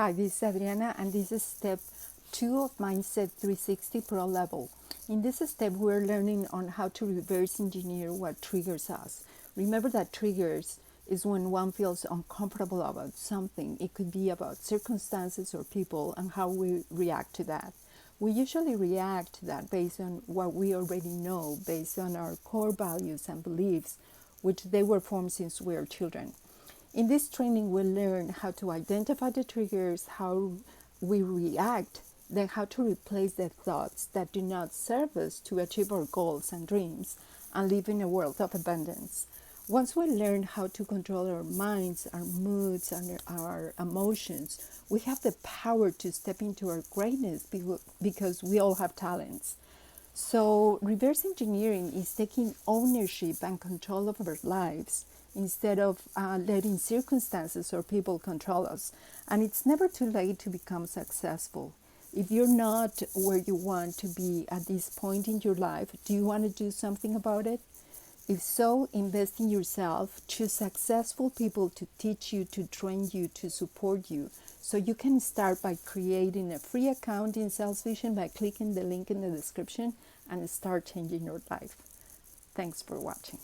Hi, this is Adriana, and this is step 2 of Mindset 360 Pro level. In this step, we're learning on how to reverse engineer what triggers us. Remember that triggers is when one feels uncomfortable about something. It could be about circumstances or people and how we react to that. We usually react to that based on what we already know, based on our core values and beliefs, which they were formed since we were children. In this training, we'll learn how to identify the triggers, how we react, then how to replace the thoughts that do not serve us to achieve our goals and dreams and live in a world of abundance. Once we learn how to control our minds, our moods, and our emotions, we have the power to step into our greatness because we all have talents. So, reverse engineering is taking ownership and control of our lives instead of letting circumstances or people control us. And it's never too late to become successful. If you're not where you want to be at this point in your life, do you want to do something about it? If so, invest in yourself, choose successful people to teach you, to train you, to support you. So you can start by creating a free account in SalesVision by clicking the link in the description and start changing your life. Thanks for watching.